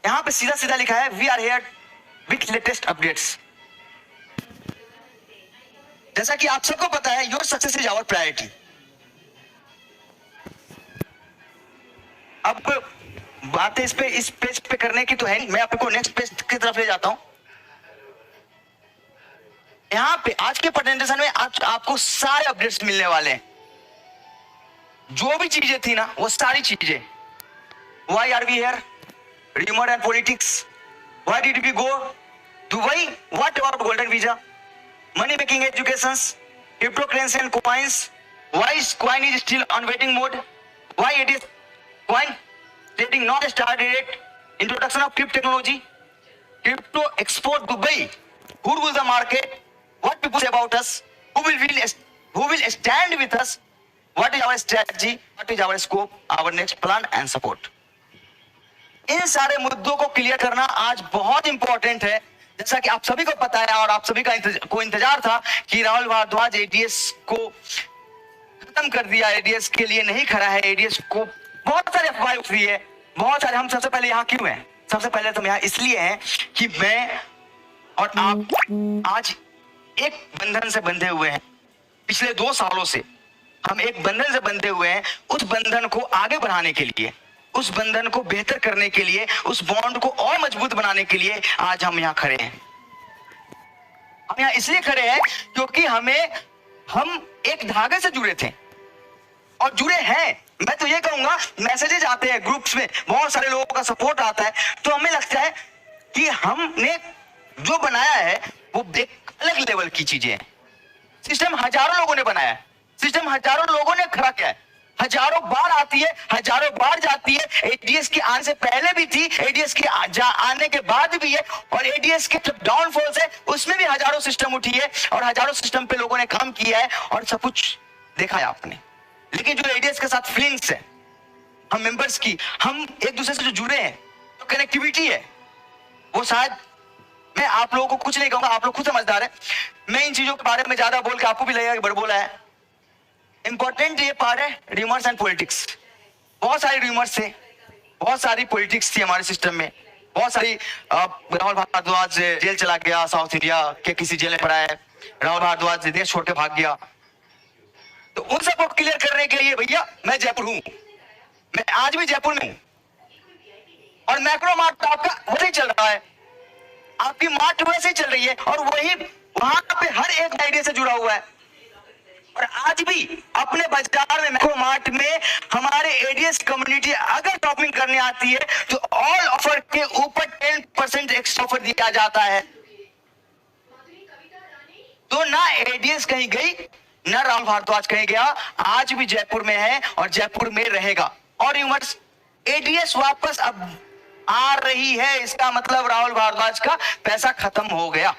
यहां पे सीधा सीधा लिखा है we are here with latest updates. जैसा कि आप सबको पता है your success is our priority. अब बातें इस पेज पे करने की तो है नहीं, मैं आपको नेक्स्ट पेज की तरफ ले जाता हूं। यहां पे आज के प्रेजेंटेशन में आपको सारे अपडेट्स मिलने वाले हैं। जो भी चीजें थी ना वो सारी चीजें, why are we here, rumor and politics, why did we go Dubai, what about golden visa, money making educations, cryptocurrency and coins, why is coin is still on waiting mode, why it is coin trading not started yet, introduction of crypto technology, crypto export Dubai, who rules the market, what people say about us, who will stand with us, what is our strategy, what is our scope, our next plan and support। इन सारे मुद्दों को clear करना आज बहुत important है। जैसा कि आप सभी को पता है और आप सभी का इंतजार था कि राहुल भारद्वाज एडीएस को खत्म कर दिया, एडीएस के लिए नहीं खड़ा है, एडीएस को बहुत सारे अफवाहें उठ रही है, बहुत सारे। हम सबसे पहले यहाँ क्यों हैं? सबसे पहले तो हम यहाँ इसलिए हैं कि मैं और आप आज एक बंधन से बंधे हुए हैं। पिछले 2 सालों से हम एक बंधन से बंधे हुए हैं। उस बंधन को आगे बढ़ाने के लिए, उस बंधन को बेहतर करने के लिए, उस बॉन्ड को और मजबूत बनाने के लिए आज हम यहाँ खड़े हैं। हम यहाँ इसलिए खड़े हैं क्योंकि हम एक धागे से जुड़े थे और जुड़े हैं। मैं तो ये कहूंगा, मैसेजेस आते हैं ग्रुप्स में, बहुत सारे लोगों का सपोर्ट आता है, तो हमें लगता है कि हमने जो बनाया है वो एक अलग लेवल की चीजें हैं। सिस्टम हजारों लोगों ने बनाया है, सिस्टम हजारों लोगों ने खड़ा किया है, हजारों बार आती है, हजारों बार जाती है। एडीएस के आने से पहले भी थी, एडीएस के आने के बाद भी है, और एडीएस के जब डाउनफॉल्स है उसमें भी हजारों सिस्टम उठी है और हजारों सिस्टम पे लोगों ने काम किया है और सब कुछ देखा है आपने। लेकिन जो एडीएस के साथ फीलिंग्स है हम मेंबर्स की, हम एक दूसरे से जो जुड़े हैं, जो कनेक्टिविटी है, वो शायद मैं आप लोगों को कुछ नहीं कहूंगा, आप लोग खुद समझदार है। मैं इन चीजों के बारे में ज्यादा बोल के आपको भी लगेगा कि बड़बोला है। इंपॉर्टेंट ये पार्ट है रूमर्स एंड पॉलिटिक्स। बहुत सारी रूमर्स थे, बहुत सारी पॉलिटिक्स थी हमारे सिस्टम में, बहुत सारी। राहुल भारद्वाज जेल चला गया, साउथ इंडिया के किसी जेल में पड़ा है, राहुल भारद्वाज देश छोड़ के भाग गया। तो उन सबको क्लियर करने के लिए भैया मैं जयपुर हूं, मैं आज भी जयपुर में हूं, और मैक्रो मार्ट आपका वही चल रहा है, आपकी मार्ट वैसे ही चल रही है, और वही वहां पे हर एक आइडिया से जुड़ा हुआ है। और आज भी अपने बाजार में मैक्रो मार्ट में हमारे एडीएस कम्युनिटी अगर शॉपिंग करने आती है तो ऑल ऑफर के ऊपर 10% एक्स्ट्रा ऑफर दिया जाता है। तो ना एडीएस कहीं गई, ना राहुल भारद्वाज कहीं गया, आज भी जयपुर में है और जयपुर में रहेगा। और यूमर्स एडीएस वापस अब आ रही है, इसका मतलब राहुल भारद्वाज का पैसा खत्म हो गया।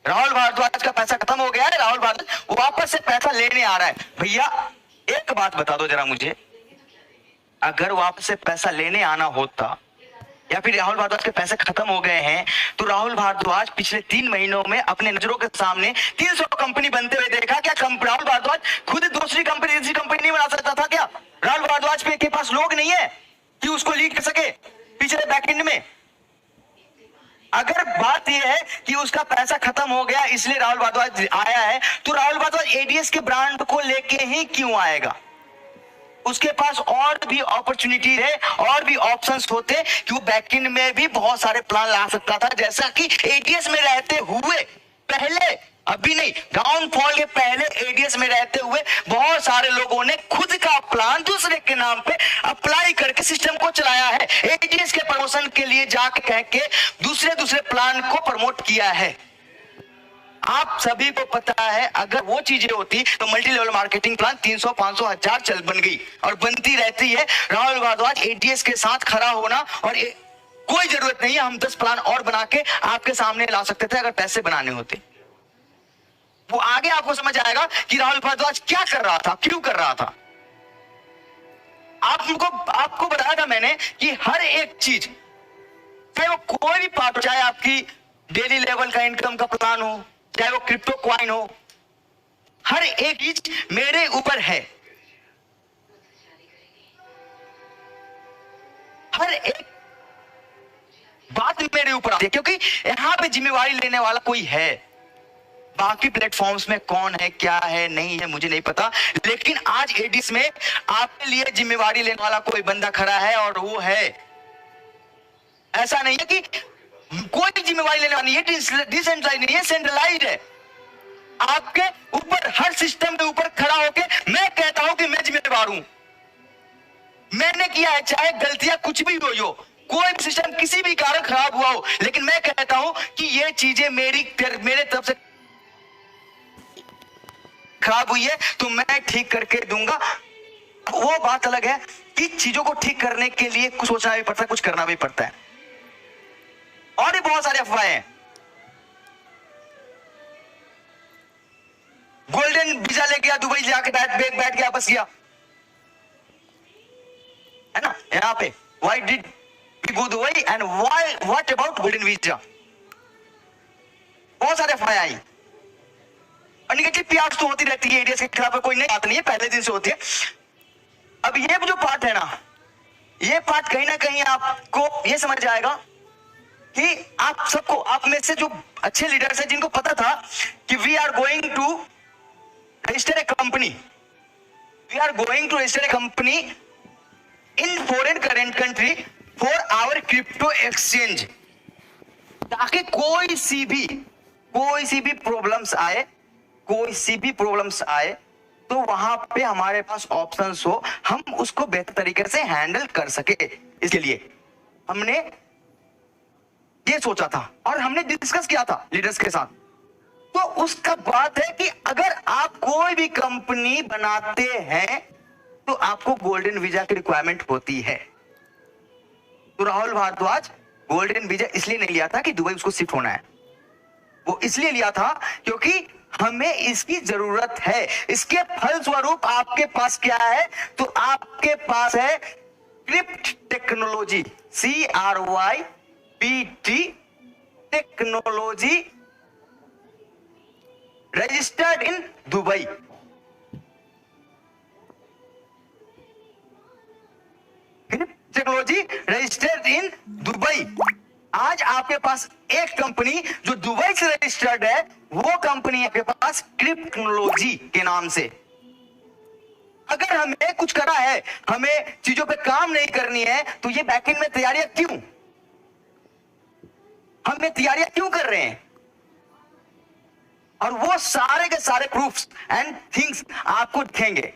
राहुल भारद्वाज का पैसा खत्म हो गया है, राहुल भारद्वाज वापस से पैसा लेने आ रहा है। भैया एक बात बता दो जरा मुझे, अगर वापस से पैसा लेने आना होता या फिर राहुल भारद्वाज के पैसे खत्म हो गए हैं, तो राहुल भारद्वाज पिछले 3 महीनों में अपने नजरों के सामने 300 कंपनी बनते हुए देखा क्या? राहुल भारद्वाज खुद दूसरी कंपनी नहीं बना सकता था क्या? राहुल भारद्वाज के पास लोग नहीं है कि उसको लीड कर सके पिछले बैकएंड में। अगर बात यह है कि उसका पैसा खत्म हो गया इसलिए राहुल भारद्वाज आया है, तो राहुल भारद्वाज एडीएस के ब्रांड को लेके ही क्यों आएगा? उसके पास और भी अपॉर्चुनिटी है, और भी ऑप्शंस होते कि वो बैकएंड में भी बहुत सारे प्लान ला सकता था, जैसा कि एडीएस में रहते हुए पहले, अभी नहीं, डाउनफॉल के पहले एडीएस में रहते हुए बहुत सारे लोगों ने खुद का प्लान दूसरे के नाम पे अप्लाई करके सिस्टम को चलाया है। एडीएस के प्रमोशन के लिए जाके कह के दूसरे प्लान को प्रमोट किया है। आप सभी को पता है अगर वो चीजें होती तो मल्टी लेवल मार्केटिंग प्लान 300, 500, 1000 चल बन गई और बनती रहती है। राहुल भारद्वाज एडीएस के साथ खड़ा होना और कोई जरूरत नहीं है, हम 10 प्लान और बना के आपके सामने ला सकते थे अगर पैसे बनाने होते। वो आगे आपको समझ आएगा कि राहुल भारद्वाज क्या कर रहा था, क्यों कर रहा था। आपको बताया था मैंने कि हर एक चीज, चाहे वो कोई भी पार्ट हो, चाहे आपकी डेली लेवल का इनकम का प्लान हो, चाहे वो क्रिप्टो क्वाइन हो, हर एक चीज मेरे ऊपर है। हर एक बात मेरे ऊपर आती है, क्योंकि यहाँ पे जिम्मेवारी लेने वाला कोई है। बाकी प्लेटफॉर्म्स में कौन है, क्या है, नहीं है, मुझे नहीं पता, लेकिन आज एडिस में आपके लिए जिम्मेवारी लेने वाला कोई बंदा खड़ा है, और वो है। ऐसा नहीं है कि कोई भी जिम्मेवारी लेने वाला नहीं है, डिसेंट्रलाइज नहीं है, सेंट्रलाइज्ड है। आपके ऊपर, हर सिस्टम के ऊपर खड़ा होकर मैं कहता हूं कि मैं जिम्मेवार हूं, मैंने किया है, चाहे गलतियां कुछ भी हुई हो, कोई भी सिस्टम किसी भी कारण खराब हुआ हो, लेकिन मैं कहता हूं कि ये चीजें मेरे तरफ से खराब हुई है तो मैं ठीक करके दूंगा। वो बात अलग है कि चीजों को ठीक करने के लिए कुछ सोचना भी पड़ता है, कुछ करना भी पड़ता है। और भी बहुत सारे अफवाहें हैं। गोल्डन वीजा ले गया, दुबई जाके बैठ गया, बस गया, है ना। यहां पे why did we go Dubai and why, what about golden visa, बहुत सारे अफवाहें आई। और निगेटिव पीआर तो होती रहती है इंडिया के खिलाफ, कोई नई बात नहीं है, पहले दिन से होती है। अब ये जो पार्ट है ना, ये पार्ट कहीं ना कहीं आपको ये समझ जाएगा कि आप सबको, आप में से जो अच्छे लीडर्स हैं जिनको पता था कि we are going to register a company, we are going to register a company in foreign current country for our crypto exchange, ताकि कोई सी भी प्रॉब्लम्स आए तो वहां पे हमारे पास ऑप्शंस हो, हम उसको बेहतर तरीके से हैंडल कर सके। इसके लिए हमने ये सोचा था और हमने डिस्कस किया था लीडर्स के साथ। तो उसका बात है कि अगर आप कोई भी कंपनी बनाते हैं तो आपको गोल्डन वीजा की रिक्वायरमेंट होती है। तो राहुल भारद्वाज गोल्डन वीजा इसलिए नहीं लिया था कि दुबई उसको शिफ्ट होना है, वो इसलिए लिया था क्योंकि हमें इसकी जरूरत है। इसके फलस्वरूप आपके पास क्या है, तो आपके पास है crypt technology, CRYPT technology, registered in Dubai. Technology registered in Dubai. आज आपके पास एक कंपनी जो दुबई से रजिस्टर्ड है, वो कंपनी आपके पास क्रिप्ट टेक्नोलॉजी के नाम से। अगर हमें कुछ करा है, हमें चीजों पे काम नहीं करनी है, तो ये बैकएंड में तैयारियां क्यों, हम तैयारियां क्यों कर रहे हैं? और वो सारे के सारे प्रूफ्स एंड थिंग्स आपको दिखेंगे,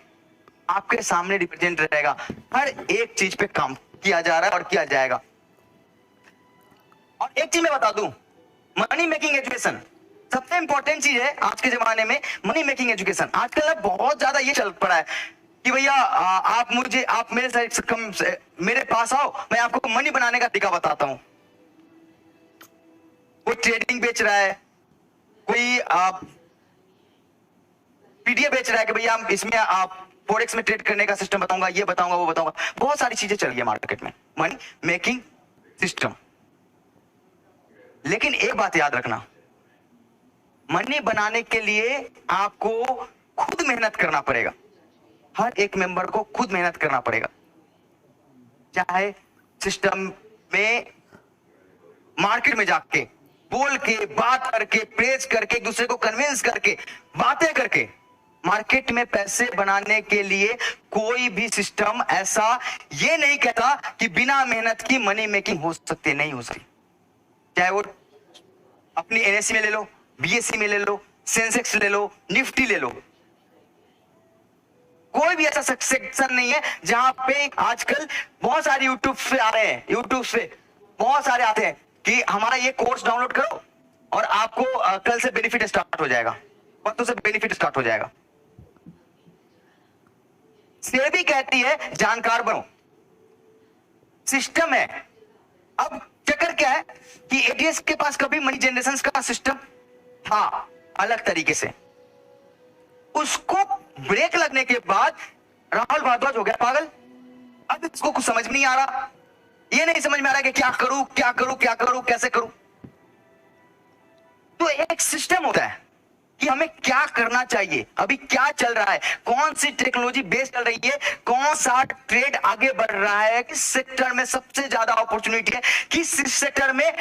आपके सामने रिप्रेजेंट रहेगा। हर एक चीज पे काम किया जा रहा है और किया जाएगा। और एक चीज मैं बता दूं, मनी मेकिंग एजुकेशन सबसे इंपॉर्टेंट चीज है आज के जमाने में। मनी मेकिंग एजुकेशन आजकल बहुत ज्यादा ये चल पड़ा है कि भैया आप मेरे पास आओ, मैं आपको मनी बनाने का तरीका बताता हूं। कोई ट्रेडिंग बेच रहा है, कोई पीडीएफ बेच रहा है कि भैया इसमें आप फॉरेक्स में ट्रेड करने का सिस्टम बताऊंगा, ये बताऊंगा, वो बताऊंगा। बहुत सारी चीजें चल रही है मार्केट में, मनी मेकिंग सिस्टम। लेकिन एक बात याद रखना, मनी बनाने के लिए आपको खुद मेहनत करना पड़ेगा। हर एक मेंबर को खुद मेहनत करना पड़ेगा, चाहे सिस्टम में, मार्केट में जाके बोल के, बात करके, प्रेस करके, एक दूसरे को कन्विंस करके, बातें करके। मार्केट में पैसे बनाने के लिए कोई भी सिस्टम ऐसा ये नहीं कहता कि बिना मेहनत की मनी मेकिंग हो सकती है, नहीं हो सकती। चाहे वो अपनी एनएससी में ले लो, बीएससी में ले लो, सेंसेक्स ले लो, निफ्टी ले लो, कोई भी ऐसा सेक्शन नहीं है जहां पे आजकल बहुत सारे यूट्यूब पे आ रहे हैं, यूट्यूब पे बहुत सारे आते हैं कि हमारा ये कोर्स डाउनलोड करो और आपको कल से बेनिफिट स्टार्ट हो जाएगा, परसों से बेनिफिट स्टार्ट हो जाएगा। सेबी कहती है जानकार बनो, सिस्टम है। अब चक्कर क्या है कि एडीएस के पास कभी मनी जनरेशन का सिस्टम था अलग तरीके से, उसको ब्रेक लगने के बाद राहुल भारद्वाज हो गया पागल। अब इसको कुछ समझ में नहीं आ रहा, ये नहीं समझ में आ रहा कि क्या करूं, क्या करूं, क्या करूं, कैसे करूं। तो एक सिस्टम होता है, कि हमें क्या करना चाहिए, अभी क्या चल रहा है, कौन सी टेक्नोलॉजी बेस चल रही है, कौन सा ट्रेड आगे बढ़ रहा है, किस सेक्टर में सबसे ज्यादा अपॉर्चुनिटी है, किस सेक्टर में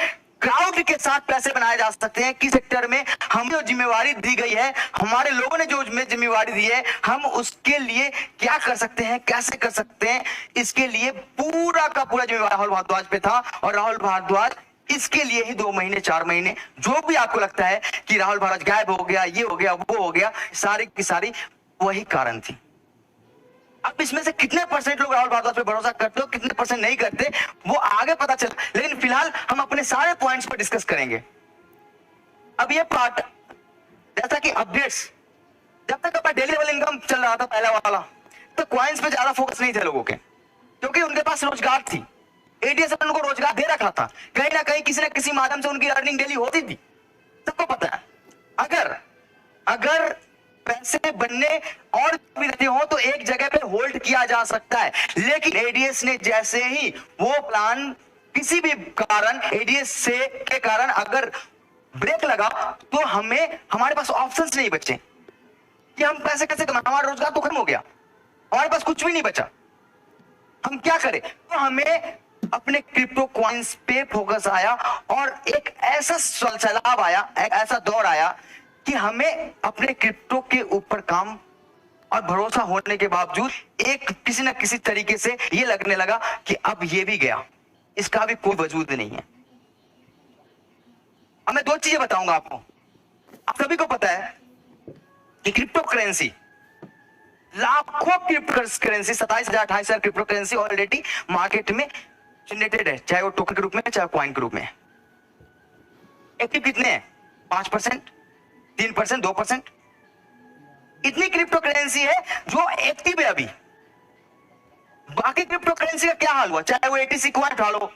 क्राउड के साथ पैसे बनाए जा सकते हैं, किस सेक्टर में हमें जो जिम्मेवारी दी गई है, हमारे लोगों ने जो जिम्मेवारी दी है, हम उसके लिए क्या कर सकते हैं, कैसे कर सकते हैं, इसके लिए पूरा का पूरा जिम्मेवार राहुल भारद्वाज पे था। और राहुल भारद्वाज इसके लिए ही 2 महीने 4 महीने जो भी आपको लगता है कि राहुल भारद्वाज गायब हो गया, ये हो गया, वो हो गया, सारी की सारी वही कारण थी। अब इसमें से कितने परसेंट लोग राहुल भारद्वाज पे भरोसा करते हो, कितने परसेंट नहीं करते, वो आगे पता चला, लेकिन फिलहाल हम अपने सारे पॉइंट्स पर डिस्कस करेंगे। अब ये पार्ट जैसा कि अपडेट्स, जब तक अपना डेली लेवल इनकम चल रहा था पहला वाला, तो कॉइन्स पे ज्यादा फोकस नहीं थे लोगों के, क्योंकि उनके पास रोजगार थी, एडीएस उनको रोजगार दे रखा था, कहीं ना कहीं किसी न किसी माध्यम से उनकी अर्निंग डेली होती थी, सबको पता है। अगर पैसे बनने और भी रहते हो तो एक जगह पे होल्ड किया जा सकता है, लेकिन एडीएस ने जैसे ही वो प्लान किसी भी कारण एडीएस से के कारण अगर ब्रेक लगा, तो हमारे पास ऑप्शंस नहीं बचे कि हम पैसे कैसे कमाएं, हमारा रोजगार तो खत्म हो गया, हमारे पास कुछ भी नहीं बचा, हम क्या करें। तो हमें अपने क्रिप्टो कॉइन्स पे फोकस आया और एक ऐसा सैलाब आया, एक ऐसा दौर आया कि हमें अपने क्रिप्टो के ऊपर काम और भरोसा होने के बावजूद एक किसी न किसी तरीके से ये लगने लगा कि अब ये भी गया, इसका भी कोई वजूद नहीं है। अब मैं 2 चीजें बताऊंगा आपको। आप सभी को पता है कि क्रिप्टो करेंसी, लाखों crypto currency, 27,000 28,000 crypto currency already market में जनरेटेड है, चाहे वो टोकन के रूप में चाहे कॉइन के रूप में। एक्टिव कितने हैं? 5%, 3%, 2%। इतनी क्रिप्टो करेंसी है जो एक्टिव है अभी। बाकी क्रिप्टो करेंसी का क्या हाल हुआ, चाहे वो एटीसी कॉइन उठा लो,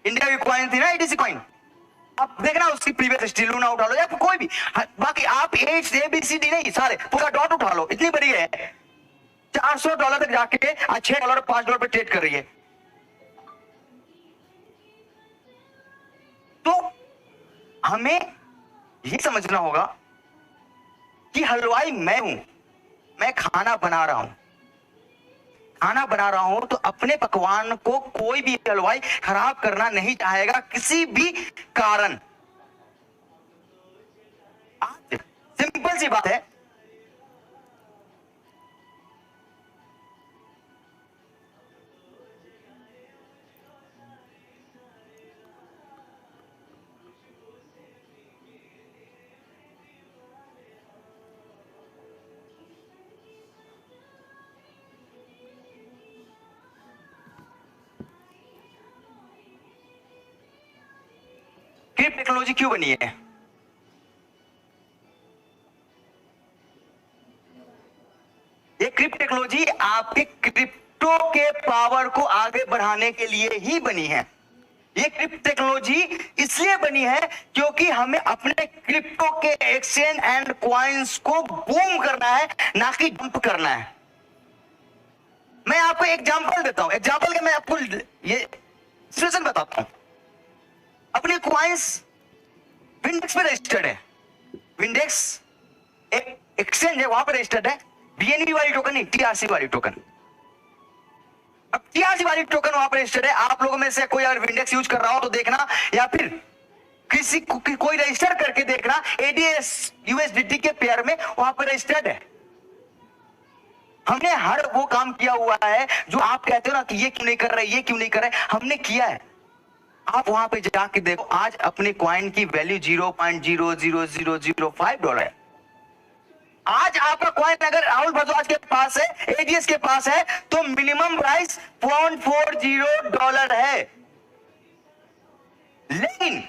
इंडिया की कॉइन थी ना एटीसी कॉइन, आप देखना उसकी प्रीवियस हिस्ट्री, लूना उठा लो या कोई भी, बाकी आप ABCD नहीं, सारे पूरा डॉट उठा लो, इतनी बड़ी है, $400 तक जाके आज $6 $5 पे ट्रेड कर रही है। तो हमें यह समझना होगा कि हलवाई मैं हूं, मैं खाना बना रहा हूं, तो अपने पकवान को कोई भी हलवाई खराब करना नहीं चाहेगा किसी भी कारण। सिंपल सी बात है। क्रिप्टो टेक्नोलॉजी क्यों बनी है? ये क्रिप्टो टेक्नोलॉजी आपके क्रिप्टो के पावर को आगे बढ़ाने के लिए ही बनी है। ये क्रिप्टो टेक्नोलॉजी इसलिए बनी है क्योंकि हमें अपने क्रिप्टो के एक्सचेंज एंड कॉइन्स को बूम करना है, ना कि डंप करना है। मैं आपको एग्जांपल देता हूं, एग्जांपल के मैं आपको ये सिचुएशन बताता हूं। अपने कॉइन्स विंडेक्स पे रजिस्टर्ड है, विंडेक्स एक एक्सचेंज है, वहां पर रजिस्टर्ड है, बीएनबी वाली टोकन नहीं, टीआरसी वाली टोकन। अब टीआरसी वाली टोकन वहां पर रजिस्टर्ड है। आप लोगों में से कोई अगर विंडेक्स यूज कर रहा हो तो देखना, या फिर किसी कोई रजिस्टर करके देखना, एडीएस यूएसडीटी के पेयर में वहां पर रजिस्टर्ड है। हमने हर वो काम किया हुआ है जो आप कहते हो ना कि ये क्यों नहीं कर रहे, ये क्यों नहीं कर रहे, हमने किया है। आप वहां पे जाके देखो, आज अपने कॉइन की वैल्यू $0.00005 है। आज आपका कॉइन अगर राहुल भारद्वाज के पास है, एडीएस के पास है, तो मिनिमम प्राइस $0.40 है। लेकिन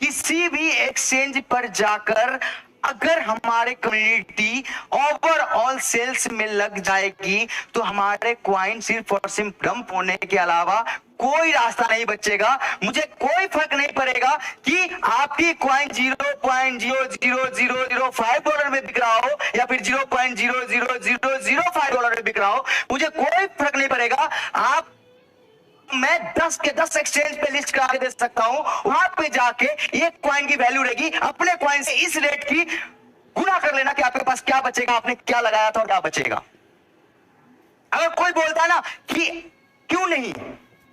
किसी भी एक्सचेंज पर जाकर अगर हमारे कम्युनिटी ओवरऑल सेल्स में लग जाएगी तो हमारे कॉइन सिर्फ और सिर्फ डंप होने के अलावा कोई रास्ता नहीं बचेगा। मुझे कोई फर्क नहीं पड़ेगा कि आपकी कॉइन $0.00005 में बिक रहा हो या फिर $0.00005 में बिक रहा हो, मुझे कोई फर्क नहीं पड़ेगा। आप मैं 10 के 10 एक्सचेंज पे लिस्ट करा के दे सकता हूं, वहां पे जाके एक कॉइन की वैल्यू रहेगी, अपने कॉइन से इस रेट की गुणा कर लेना कि आपके पास क्या बचेगा, आपने क्या लगाया था और क्या बचेगा। अगर कोई बोलता है ना कि क्यों नहीं,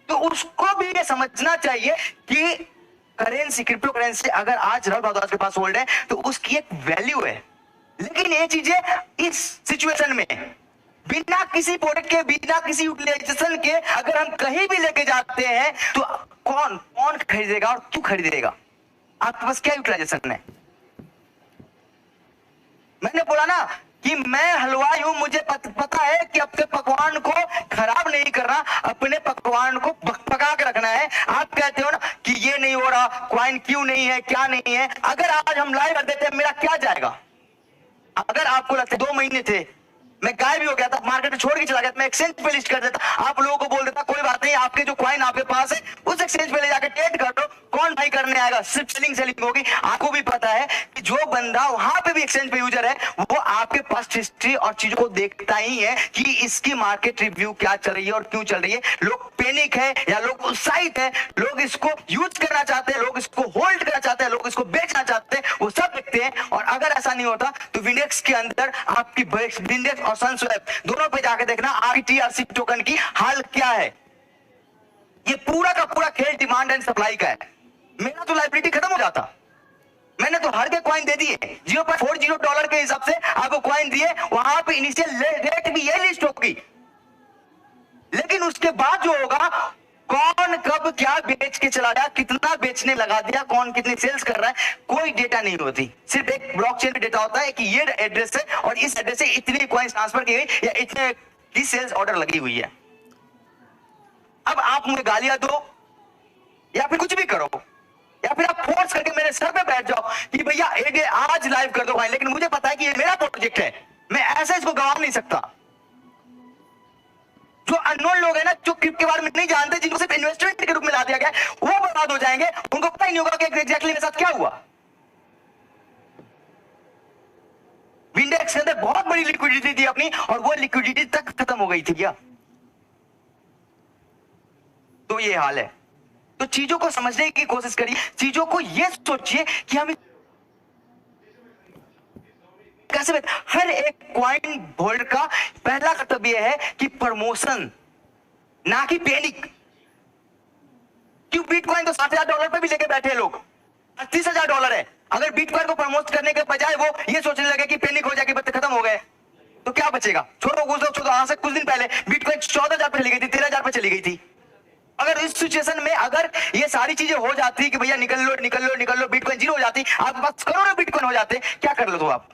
तो उसको भी ये समझना चाहिए कि करेंसी, क्रिप्टो करेंसी अगर आज राहुल भारद्वाज के पास होल्ड है तो उसकी एक वैल्यू है। लेकिन ये चीजें इस सिचुएशन में बिना किसी प्रोडक्ट के, बिना किसी यूटिलाइजेशन के अगर हम कहीं भी लेके जाते हैं तो कौन कौन खरीदेगा और क्यों खरीदेगा? आपके पास क्या यूटिलाइजेशन है? मैंने बोला ना कि मैं हलवाई हूं, मुझे पता है कि अपने पकवान को खराब नहीं करना, अपने पकवान को पका के रखना है। आप कहते हो ना कि ये नहीं हो रहा, कॉइन क्यों नहीं है, क्या नहीं है। अगर आज हम लाइव कर देते हैं, मेरा क्या जाएगा? अगर आपको लगता है 2 महीने थे, मैं गायब भी हो गया था, मार्केट छोड़ के चला गया, मैं एक्सचेंज पे लिस्ट कर देता, आप लोगों को बोल देता कोई बात नहीं, आपके जो कॉइन आपके पास है उस एक्सचेंज पे ले जाकर ट्रेड कर दो, कौन भाई करने आएगा, सिर्फ सेलिंग होगी। आपको भी पता है कि जो बंदा वहां पे भी एक्सचेंज पे यूजर है वो आपके पास हिस्ट्री और चीजों को देखता ही है कि इसकी मार्केट रिव्यू क्या चल रही है और क्यों चल रही है। लोग पैनिक है या लोग उत्साहित है, लोग इसको यूज करना चाहते हैं, लोग इसको होल्ड करना चाहते हैं, लोग इसको बेचना चाहते हैं, वो सब देखते हैं। और अगर ऐसा नहीं होता तो विंडेक्स के अंदर आपकी विंडेक्स और सनस्वैप दोनों पे जाके देखना आपकी टीआरसी टोकन की हाल क्या है। ये पूरा का पूरा खेल डिमांड एंड सप्लाई का है। मेरा तो लाइबिलिटी खत्म हो जाता, मैंने तो हर के कॉइन दे दिए, $0.40 के हिसाब से आपको कॉइन दिए, वहां पे इनिशियल रेट भी ये लिस्ट होगी। लेकिन उसके बाद जो होगा, कौन कब क्या बेच के चला गया, कितना बेचने लगा दिया, कौन कितनी सेल्स कर रहा है, कोई डेटा नहीं होती। सिर्फ एक ब्लॉकचेन पे डेटा होता है कि ये एड्रेस है और इस एड्रेस से इतनी कॉइन ट्रांसफर की गई या इतने की सेल्स ऑर्डर लगी हुई है। अब आप मुझे गालियां दो या फिर कुछ भी करो या फिर आप फोर्स करके मेरे सर पे बैठ जाओ कि भैया आज लाइव कर दो भाई, लेकिन मुझे पता है कि ये मेरा प्रोजेक्ट है, मैं ऐसे इसको गंवा नहीं सकता। जो अननोन लोग हैं ना, जो क्रिप्टो के बारे में नहीं जानते, जिनको सिर्फ इन्वेस्टमेंट के रूप में ला दिया गया, वो बर्बाद हो जाएंगे, उनको पता ही नहीं होगा कि एग्जैक्टली मेरे साथ क्या हुआ। विंडेक्स के अंदर बहुत बड़ी लिक्विडिटी थी अपनी और वो लिक्विडिटी तक खत्म हो गई थी क्या? तो ये हाल है। तो चीजों को समझने की कोशिश करिए, चीजों को ये सोचिए कि हम कैसे। हर एक कॉइन होल्डर का पहला कर्तव्य है कि प्रमोशन, ना कि पैनिक। क्यों? बिटकॉइन तो $60,000 पे भी लेके बैठे हैं लोग, $30,000 है। अगर बिटकॉइन को प्रमोट करने के बजाय वो ये सोचने लगे कि पैनिक हो जाएगी, बत्ते खत्म हो गए, तो क्या बचेगा? छोड़ो कुछ लोग, छोड़ो। आज से कुछ दिन पहले बिटकॉइन 14,000 पे चली गई थी, 13,000 पे चली गई थी। अगर इस सिचुएशन में अगर ये सारी चीजें हो जाती कि भैया निकल लो निकल लो निकल लो, बिटकॉइन 0 हो जाती, आपके पास करोड़ों बिटकॉइन हो जाते, क्या कर लो? तो आप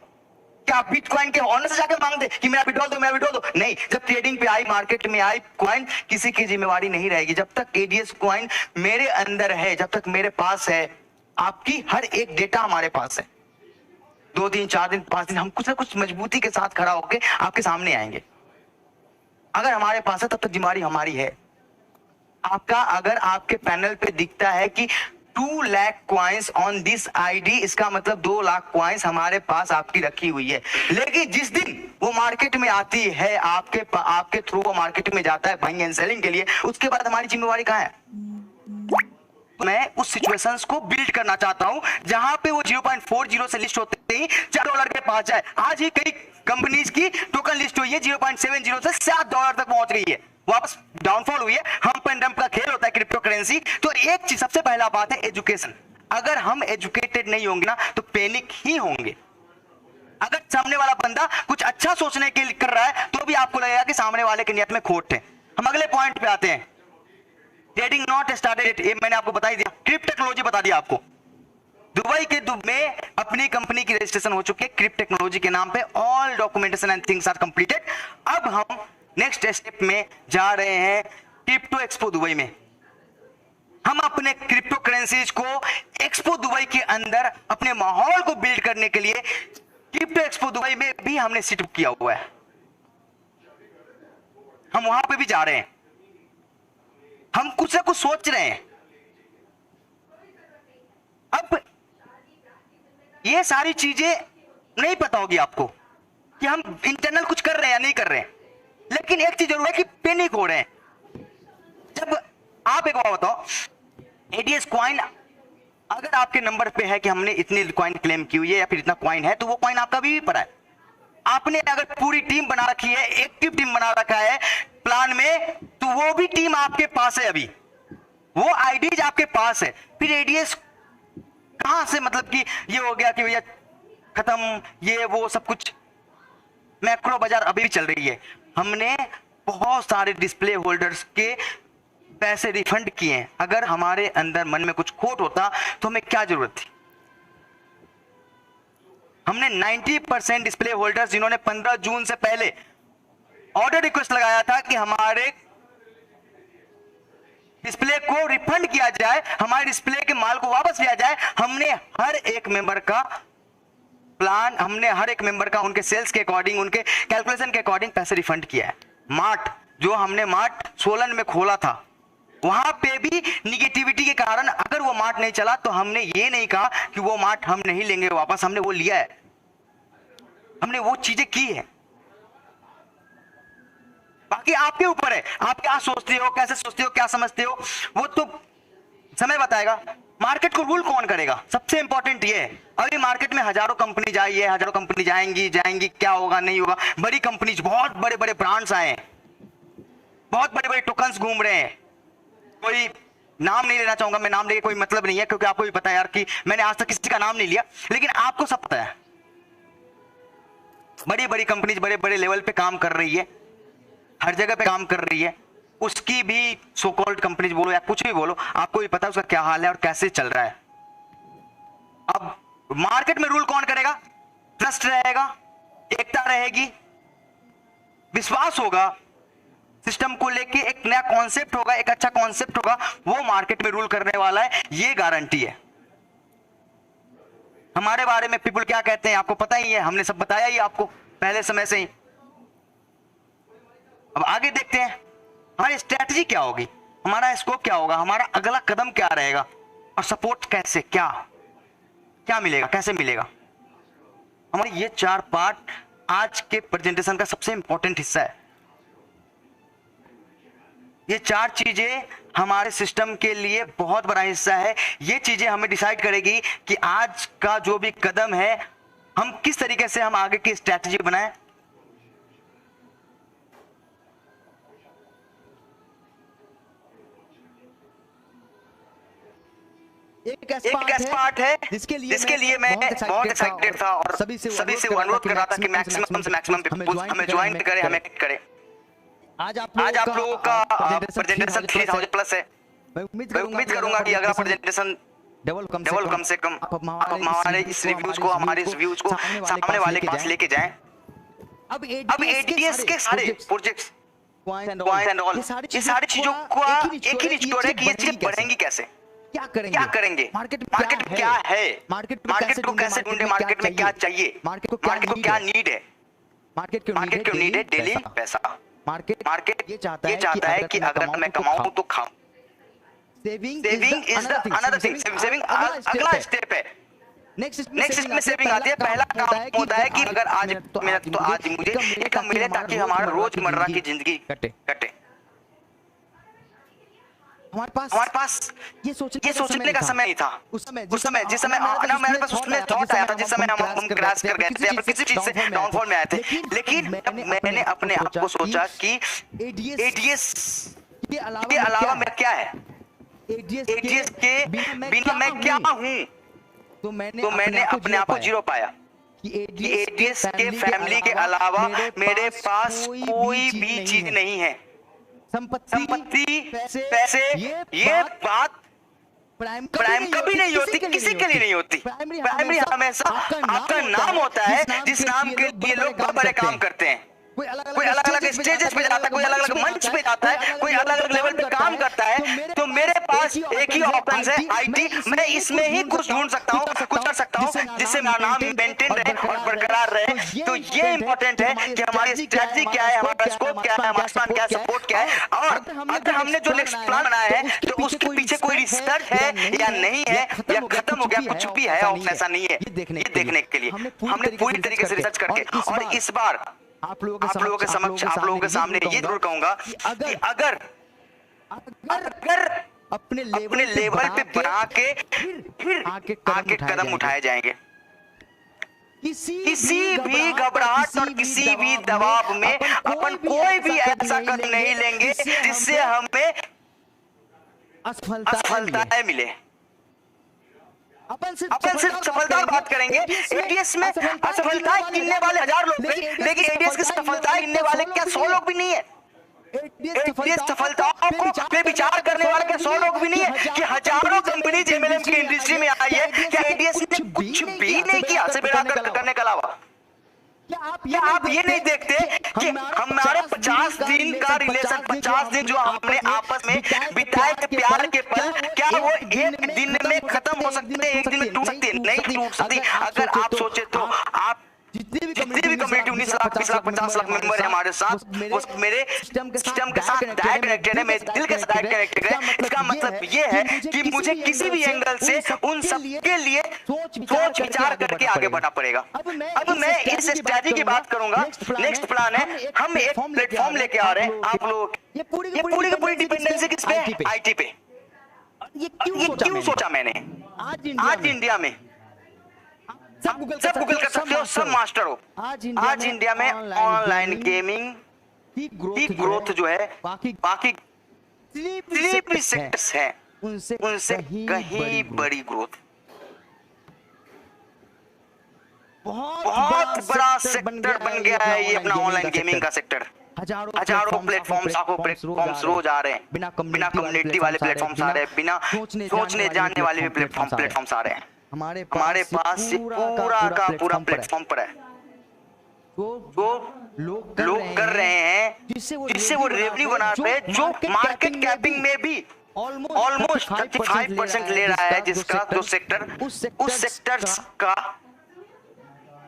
क्या बिटकॉइन के ऑनर से जाकर मांगते कि मेरा विड्रॉल दो, मेरा विड्रॉल दो? नहीं। जब ट्रेडिंग पे आई, मार्केट में आई कॉइन, किसी की जिम्मेवारी नहीं रहेगी। जब तक एडीएस कॉइन मेरे अंदर है, जब तक मेरे पास है, आपकी हर एक डेटा हमारे पास है। 2 दिन 4 दिन 5 दिन हम कुछ ना कुछ मजबूती के साथ खड़ा होकर आपके सामने आएंगे। अगर हमारे पास है तब तक जिम्मेवारी हमारी है। आपका अगर आपके पैनल पे दिखता है कि 2 lakh coins on this ID, इसका मतलब 2 लाख कॉइन्स हमारे पास आपकी रखी हुई है। लेकिन जिस दिन वो मार्केट में आती है, आपके थ्रू वो मार्केट में जाता है बाइंग एंड सेलिंग के लिए, उसके बाद हमारी जिम्मेवारी कहां है? मैं उस सिचुएशंस को बिल्ड करना चाहता हूं जहां पे वो 0.40 से लिस्ट होते ही $4 के पास जाए। आज ही कई कंपनीज की टोकन लिस्ट हुई है, 0.70 से $7 तक पहुंच गई है, वापस डाउनफॉल हुई है। हम एंड डंप का खेल होता है क्रिप्टो करेंसी। तो एक चीज, सबसे पहला बात है एजुकेशन। अगर हम एजुकेटेड नहीं होंगे ना तो पैनिक ही होंगे। अगर सामने वाला बंदा कुछ अच्छा सोचने के लिए कर रहा है तो भी आपको लगेगा कि सामने वाले की नियत में खोट है। हम अगले पॉइंट पे आते हैं, ट्रेडिंग नॉट स्टार्टेड। ये मैंने आपको बता ही दिया, क्रिप्ट टेक्नोलॉजी बता दिया आपको। दुबई के में अपनी कंपनी की रजिस्ट्रेशन हो चुकी है क्रिप्ट टेक्नोलॉजी के नाम पे। All documentation and things are completed. अब हम नेक्स्ट स्टेप में जा रहे हैं क्रिप्टो एक्सपो दुबई में। हम अपने क्रिप्टो करेंसीज को एक्सपो दुबई के अंदर अपने माहौल को बिल्ड करने के लिए क्रिप्टो एक्सपो दुबई में भी हमने सेटअप किया हुआ है। हम वहां पे भी जा रहे हैं, हम कुछ ना कुछ सोच रहे हैं। अब ये सारी चीजें नहीं पता होगी आपको कि हम इंटरनल कुछ कर रहे हैं या नहीं कर रहे हैं, लेकिन एक चीज जरूर है कि पैनिक हो रहे हैं। जब आप एक बात बताओ, एडीएस कॉइन अगर आपके नंबर पे है कि हमने इतनी कॉइन क्लेम की हुई है या फिर इतना कॉइन है, तो वो कॉइन आपका भी पड़ा है। आपने अगर पूरी टीम बना रखी है, एक्टिव टीम बना रखा है प्लान में, तो वो भी टीम आपके पास है, अभी वो आईडीज आपके पास है। फिर एडीएस कहां से, मतलब कि ये हो गया कि भैया खत्म, ये वो सब कुछ। मैक्रो बाजार अभी भी चल रही है। हमने बहुत सारे डिस्प्ले होल्डर्स के पैसे रिफंड किए हैं। अगर हमारे अंदर मन में कुछ खोट होता तो हमें क्या जरूरत थी। हमने 90% डिस्प्ले होल्डर्स जिन्होंने 15 जून से पहले ऑर्डर रिक्वेस्ट लगाया था कि हमारे डिस्प्ले को रिफंड किया जाए, हमारे डिस्प्ले के माल को वापस लिया जाए, हमने हर एक मेंबर का प्लान, हमने हर एक मेंबर का उनके सेल्स के अकॉर्डिंग, उनके कैलकुलेशन के अकॉर्डिंग पैसे रिफंड किया है। मार्ट, जो हमने मार्ट सोलन में खोला था, वहां पे भी निगेटिविटी के कारण अगर वो मार्ट नहीं चला तो हमने ये नहीं कहा कि वो मार्ट हम नहीं लेंगे वापस, हमने वो लिया है, हमने वो चीजें की है। बाकी आपके ऊपर है, आप क्या सोचते हो, कैसे सोचते हो, क्या समझते हो, वो तो समय बताएगा। मार्केट को रूल कौन करेगा, सबसे इंपॉर्टेंट ये है। अभी मार्केट में हजारों कंपनी आई है, हजारों कंपनी जाएंगी, क्या होगा नहीं होगा। बड़ी कंपनीज, बहुत बड़े बड़े ब्रांड्स आए हैं, बहुत बड़े बड़े टोकन्स घूम रहे हैं। कोई नाम नहीं लेना चाहूंगा मैं, नाम लेके कोई मतलब नहीं है, क्योंकि आपको भी पता है यार कि मैंने आज तक किसी का नाम नहीं लिया, लेकिन आपको सब पता है बड़ी बड़ी कंपनीज बड़े बड़े लेवल पे काम कर रही है, हर जगह पे काम कर रही है। उसकी भी सो कॉल्ड कंपनीज बोलो या कुछ भी बोलो, आपको भी पता है उसका क्या हाल है और कैसे चल रहा है। अब मार्केट में रूल कौन करेगा, ट्रस्ट रहेगा, एकता रहेगी, विश्वास होगा, सिस्टम को लेके एक नया कॉन्सेप्ट होगा, एक अच्छा कॉन्सेप्ट होगा, वो मार्केट में रूल करने वाला है, ये गारंटी है। हमारे बारे में पीपल क्या कहते हैं आपको पता ही है, हमने सब बताया ही आपको पहले समय से ही। अब आगे देखते हैं हमारी स्ट्रेटजी क्या होगी, हमारा स्कोप क्या होगा, हमारा अगला कदम क्या रहेगा, और सपोर्ट कैसे, क्या मिलेगा, कैसे मिलेगा। हमारे ये 4 पार्ट आज के प्रेजेंटेशन का सबसे इंपॉर्टेंट हिस्सा है। ये 4 चीजें हमारे सिस्टम के लिए बहुत बड़ा हिस्सा है। ये चीजें हमें डिसाइड करेगी कि आज का जो भी कदम है, हम किस तरीके से हम आगे की स्ट्रेटजी बनाएं। एक पार्ट है जिसके लिए मैं बहुत एक्साइटेड था और सभी से अनुरोध कर रहा था कि मैक्सिमम से मैक्सिमम हमें ज्वाइन करें, हमें करें। आज आप लोगों का प्रेजेंटेशन 3000 प्लस है। मैं उम्मीद करूंगा कि अगला प्रेजेंटेशन डबल कम से कम आप हमारे इस रिव्यूज को सामने वाले के पास लेके जाएं। अब एडीएस के सारे प्रोजेक्ट्स, कॉइन एंड ऑल, ये सारी चीजों का एक ही निचोड़ है कि ये चीजें बढ़ेंगी कैसे, क्या करेंगे, मार्केट क्या है, मार्केट को कैसे ढूंढे, मार्केट में क्या चाहिए, मार्केट को क्या नीड है, मार्केट को नीड है डेली पैसा। मार्केट ये चाहता है कि अगर मैं कमाऊं तो खाऊं। Saving is the another thing, saving अगला स्टेप है। नेक्स्ट में सेविंग आती है। पहला काम होता है कि अगर आज मेरा तो आज मुझे इनकम मिले ताकि हमारा रोजमर्रा की जिंदगी कटे। हमारे पास ये सोचने का समय नहीं था। उस समय जिस समय मेरे पास उसमें थॉट आया था, जिस समय हम क्रैश कर गए थे या फिर किसी चीज से डाउनफॉल में आए थे, लेकिन मैंने अपने आप को सोचा कि एडीएस के अलावा मैं क्या है, एडीएस के बिना मैं क्या हूं। तो मैंने अपने आप को जीरो पाया कि एडीएस के फैमिली के अलावा मेरे पास कोई भी चीज नहीं है। संपत्ति, पैसे, ये बात प्राइम कभी नहीं होती, किसी के लिए नहीं होती। प्राइमरी हमेशा आपका नाम होता है, जिस नाम के लिए लोग बहुत बड़े काम करते हैं। कोई अलग अलग स्टेजेस पे जाता है, कोई अलग अलग मंच पे जाता है, कोई अलग अलग लेवल पे काम करता है। तो मेरे पास एक ही ऑप्शन है, आईटी। मैं इसमें ही कुछ ढूंढ सकता हूँ, कुछ कर सकता हूँ जिससे मेरा नाम मेंटेन रहे और बरकरार रहे। तो ये इंपॉर्टेंट है कि हमारी स्ट्रेटजी क्या है, हमारा स्कोप क्या है, हमारा प्लान क्या है, सपोर्ट क्या है। और अगर हमने जो नेक्स्ट प्लान बनाया है तो उसके पीछे कोई रिसर्च है या नहीं है, या खत्म हो गया, कुछ भी है और ऐसा नहीं है, ये देखने के लिए हमने पूरी तरीके से रिसर्च करके, और इस बार आप लोगों के समक्ष, आप लोगों के सामने ये जरूर कहूंगा कि अगर अगर अपने लेवल पे बना के फिर आगे कदम उठाए जाएंगे। किसी भी घबराहट और किसी भी दबाव में अपन कोई भी ऐसा कदम नहीं लेंगे जिससे हमें असफलताएं मिले। अपन सिर्फ सफलता बात करेंगे। एडीएस में असफलताएं गिनने वाले 1000 लोग हैं, लेकिन एडीएस की सफलताएं गिनने वाले क्या 100 लोग भी नहीं है? एडीएस सफलताओं को पे विचार करने वाले क्या 100 लोग भी नहीं है? कि हजारों कंपनी एमएलएम की इंडस्ट्री में आई है, क्या एडीएस ने कुछ भी नहीं किया सिर्फ करने के अलावा? क्या आप ये नहीं देखते कि हमारे 50 दिन का रिलेशन, 50 दिन जो हमने आपस में बिताए थे प्यार के पल, क्या वो एक दिन में खत्म हो सकते हैं? एक दिन में टूट सकते हैं? नहीं टूट सकती। अगर आप सोचे तो आप जितनी भी कम्युनिटी 19 लाख 20 लाख 50 लाख मेंबर है हमारे साथ, वो मेरे सिस्टम के साथ डायरेक्ट कनेक्टेड है, मेरे दिल के साथ डायरेक्ट कनेक्टेड है। इसका मतलब ये है कि मुझे किसी भी एंगल से उन सबके लिए सोच विचार करके आगे बढ़ना पड़ेगा। अब मैं इस स्ट्रेटजी की बात करूंगा। नेक्स्ट प्लान है, हम एक प्लेटफॉर्म लेके आ रहे हैं आप लोग। ये पूरी की पूरी डिपेंडेंसी किस पे? आईटी पे। ये क्यों सोचा मैंने? आज इंडिया में सब गूगल कर सकते हो, सब मास्टर हो। आज इंडिया में ऑनलाइन गेमिंग की ग्रोथ जो है बाकी जितने सेक्टर्स हैं उनसे कहीं बड़ी ग्रोथ। बहुत बड़ा सेक्टर बन गया है ये अपना ऑनलाइन गेमिंग का सेक्टर। हजारों प्लेटफॉर्म्स, लाखों प्लेटफॉर्म्स रोज आ रहे हैं। बिना कम्युनिटी वाले प्लेटफॉर्म्स आ रहे हैं, बिना सोचने जानने वाले भी प्लेटफॉर्म्स आ रहे हैं। हमारे पास पूरा का पूरा प्लेटफॉर्म पर है जो लोग कर रहे हैं, जिससे वो रेवेन्यू बनाते हैं, जो मार्केट कैपिंग में भी ऑलमोस्ट 35% ले रहा है, जिसका जो सेक्टर उस सेक्टर का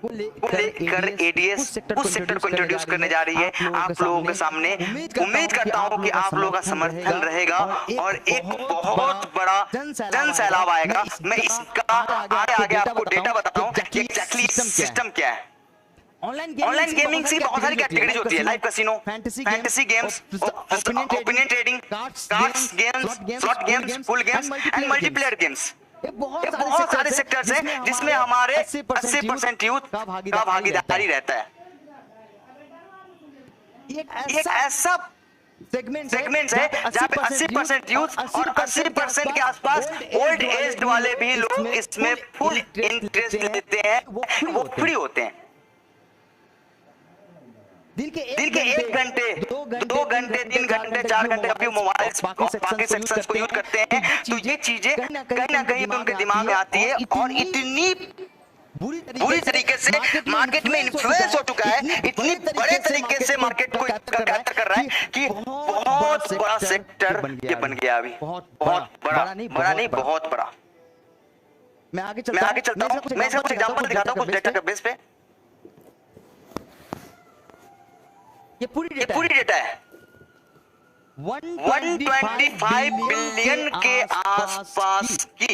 लेकर एडीएस उस सेक्टर को इंट्रोड्यूस करने जा रही है आप लोगों के सामने। उम्मीद करता हूं कि आप लोगों का समर्थन रहेगा और एक बहुत बड़ा जन सैलाब आएगा। मैं इसका आगे आपको डेटा बताता हूं कि एग्जैक्टली सिस्टम क्या है। ऑनलाइन गेमिंग की बहुत सारी कैटेगरीज होती है। Live casino, fantasy games, opinion trading, cards games, slot games, pool games and multiplayer games. ये बहुत सारे सेक्टर्स हैं जिसमें हमारे 80% यूथ का भागीदारी रहता है। एक ऐसा सेगमेंट है जहाँ पे 80% यूथ और 80% के आसपास ओल्ड एज वाले भी लोग इसमें फुल इंटरेस्ट लेते हैं, वो फ्री होते हैं। दिन के 1 घंटे 2 घंटे 3 घंटे 4 घंटे अपने मोबाइल बाकी सेक्शंस को यूज करते हैं, तो ये चीजें कहीं ना कहीं उनके दिमाग में आती है और इतनी बुरी तरीके से मार्केट में इन्फ्लुएंस हो चुका है, इतनी बड़े तरीके से मार्केट को कैप्चर कर रहा है कि बहुत बड़ा सेक्टर ये बन गया अभी। बहुत बड़ा नहीं बहुत बड़ा। मैं आगे चलता हूँ, मैं इसका कुछ एग्जांपल दिखाता हूँ कुछ डेटा के बेस पे। ये पूरी डेटा है 125 बिलियन के आसपास की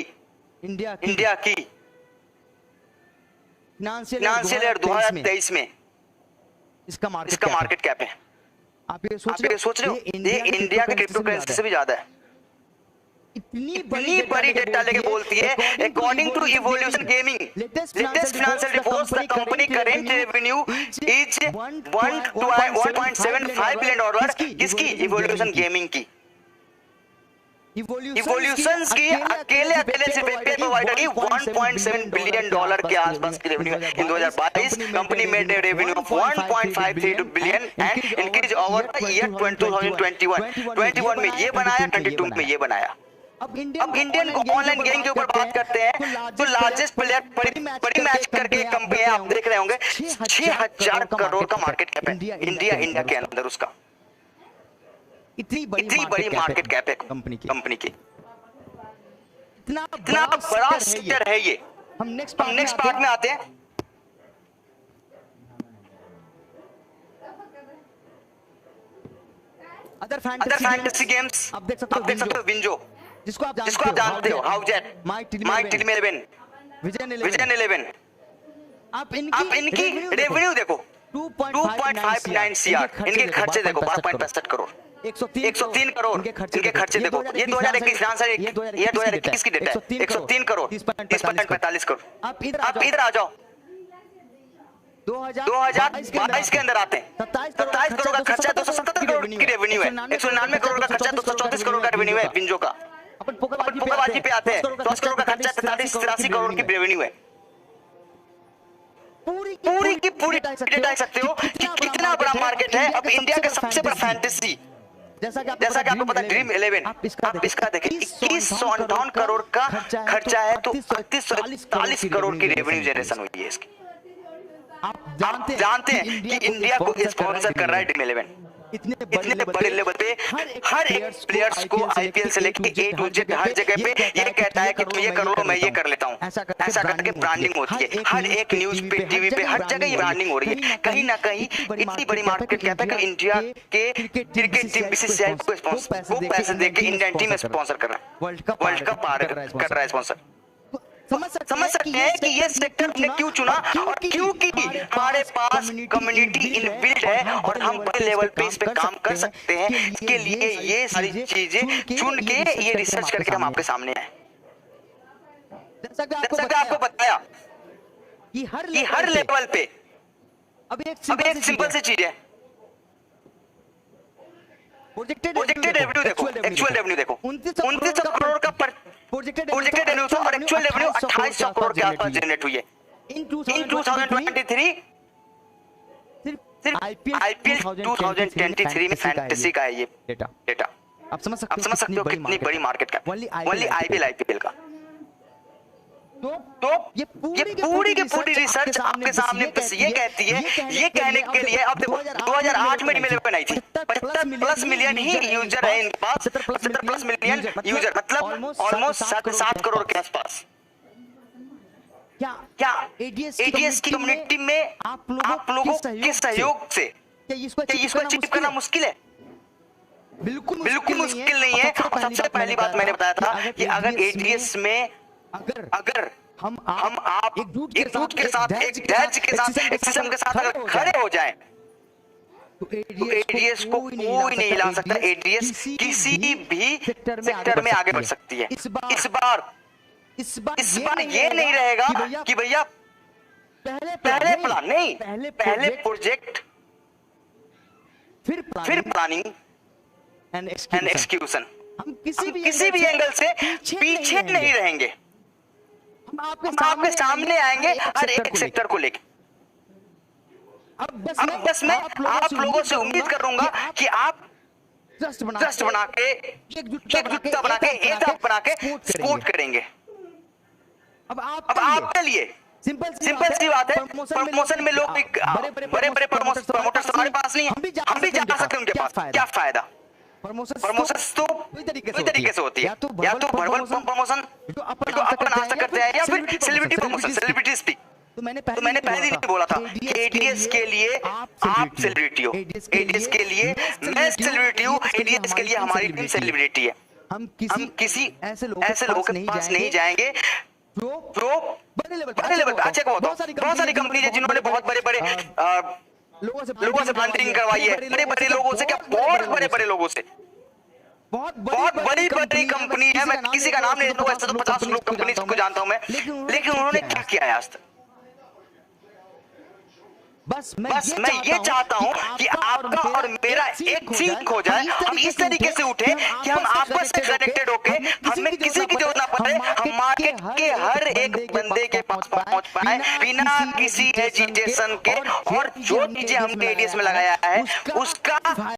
इंडिया की फाइनेंशियल ईयर 2023 में इसका मार्केट कैप है। आप ये सोच रहे हो ये इंडिया के क्रिप्टो करेंसी से भी ज्यादा है। इतनी बड़ी डेटा लेके बोलती है according to evolution gaming latest financial reports the company current revenue is 1.75 billion dollar. किसकी? इवोल्यूशन गेमिंग की। इवोल्यूशंस की अकेले सिर्फ एपीआई प्रोवाइडर की 1.7 बिलियन डॉलर के आसपास की revenue in 2022। Company made a revenue of 1.532 billion and increase over the year 2021 में ये बनाया, 22 में ये बनाया। अब इंडियन को ऑनलाइन गेमिंग के ऊपर बात करते हैं तो लार्जेस्ट प्लेयर बड़ी मैच करके कंपनी है, आप देख रहे होंगे 6000 करोड़ का मार्केट कैप है इंडिया के अंदर उसका। इतनी बड़ी मार्केट कैप है कंपनी की। इतना बड़ा सेक्टर है ये। हम नेक्स्ट पार्ट में आते हैं। अदर फैंटेसी गेम्स आप देख सकते हो विंजो जिसको आप जानते हो, हाउजेट, माइट टीम 11, विजन 11। आप इनकी रेवेन्यू देखो 2.59 CR, इनके खर्चे देखो 12.65 करोड़। 103 करोड़ इनके खर्चे देखो। ये 2021 आंसर, ये 2021 की डेटा है। 103 करोड़ 30.45 करोड़। आप इधर आ जाओ, 2022 के अंदर आते हैं। 27 करोड़ का खर्चा, 277 करोड़ की रेवेन्यू है। 199 करोड़ का खर्चा, 234 करोड़ का रेवेन्यू है विंजो का। अपन पोकाबाजी पे आते हैं। 10 करोड़ का खर्चा, 43-83 करोड़ की रेवेन्यू है। पूरी की पूरी डाल सकते हो कि कितना बड़ा मार्केट है। अब इंडिया का सबसे बड़ा फैंटेसी, जैसा कि आपको पता है ड्रीम 11, आप इसका देखें 2158 करोड़ का खर्चा है, तो 3840 करोड़ की रेवेन्यू जनरेशन हुई है इसकी। आप जानते हैं कि इंडिया को स्पॉन्सर कर रहा है ड्रीम 11। इतने बड़े लेवल पे हर एक प्लेयर्स को आईपीएल से लेके ए टू जेड हर जगह पे ये कहता है कि तुम ये कर लो, मैं ये कर लेता हूँ। ऐसा करके ब्रांडिंग होती है हर एक न्यूज पे, टीवी पे, हर जगह ये ब्रांडिंग हो रही है। कहीं ना कहीं इतनी बड़ी मार्केट कहता है कि इंडिया के क्रिकेट टीम बीसीसीआई को पैसे देके इंडियन टीम स्पॉन्सर कर रहा है, वर्ल्ड कप कर रहा है स्पॉन्सर। समझ सकते हैं कि ये सेक्टर ने क्यों चुना, और क्योंकि हमारे पास कम्युनिटी इनबिल्ट है और हम बड़े लेवल पे इस पे काम कर सकते हैं। इसके लिए ये सारी चीजें चुन के, ये रिसर्च करके हम आपके सामने आए। जैसा कि आपको बताया कि हर लेवल पे अब एक सिंपल सी चीज है, प्रोजेक्टेड रेवेन्यू देखो, एक्चुअल रेवेन्यू देखो। 2900 करोड़ का प्रोजेक्टेड रेवेन्यू था और एक्चुअल रेवेन्यू 2800 करोड़ के आसपास जनरेट हुई है। इन 2023 सिर्फ आईपीएल 2023 में फैंटेसी का है ये डेटा। आप समझ सकते हो कितनी बड़ी मार्केट का, ओनली आईपीएल का। तो ये पूरी की पूरी रिसर्च आपके सामने बस ये कहती है, ये कहने के लिए अब देखो 2008 में ड्रीम 11 आई थी, 75+ मिलियन ही यूजर है इनके पास, 75+ मिलियन यूजर, मतलब ऑलमोस्ट 7 करोड़ के आसपास। क्या एडीएस की कम्युनिटी में आप लोगों के सहयोग से इसको अचीव करना मुश्किल है? बिल्कुल मुश्किल नहीं है। और सबसे पहली बात मैंने बताया था कि अगर एडीएस में अगर हम आप एकजुट के साथ, एक धैर्य के साथ, एक सिस्टम के साथ अगर खड़े हो जाएं, तो एडीएस को कोई नहीं हिला सकता। एडीएस किसी भी सेक्टर में आगे बढ़ सकती है। इस बार ये नहीं रहेगा कि भैया पहले प्लान नहीं, पहले प्रोजेक्ट, फिर प्लानिंग एंड एक्सक्यूशन। हम किसी भी एंगल से पीछे नहीं रहेंगे। हम आपके सामने आएंगे हर एक सेक्टर को लेके। अब बस मैं आप लोगों से उम्मीद करूंगा कि आप ट्रस्ट बना के, एकजुटता बना के, एकता बना के सपोर्ट करेंगे। अब आपके लिए सिंपल सी बात है, प्रमोशन में लोग बड़े प्रमोटर्स हमारे पास नहीं है, हम भी जा सकते हैं उनके पास। क्या फायदा? प्रमोशन तो दो तरीके से होती है, या तो वर्बल प्रमोशन जो अपन आशा करते हैं, या फिर सेलिब्रिटी प्रमोशन, सेलिब्रिटी स्पीक। तो मैंने पहले ही बोला था कि एडीएस के लिए आप सेलिब्रिटी हो, एडीएस के लिए मैं सेलिब्रिटी हूँ, एडीएस के लिए हमारी टीम सेलिब्रिटी है। हम किसी ऐसे लोगों के पास नहीं जाएंगे जो बड़े लेवल पे। अच्छा बहुत सारी कंपनी है जिन्होंने बहुत बड़े लोगों से ब्रांडिंग करवाई है, बड़े लोगों से, क्या बहुत बड़े लोगों से, बहुत बड़ी कंपनी है। मैं किसी का नाम नहीं लूंगा, ऐसे तो 50 लोग कंपनी को जानता हूं मैं, लेकिन उन्होंने क्या किया है आज तक? बस मैं ये चाहता हूं कि आपका और मेरा एक सिंक हो जाए। हम इस तरीके से उठे कि हम आपस में कनेक्टेड होके, हमें किसी की जरूरत ना पड़े, हम मार्केट के हर एक बंदे के पास पहुंच पाए बिना किसी हेजिटेशन के, और जो चीजें हमने एडीएस में लगाया है उसका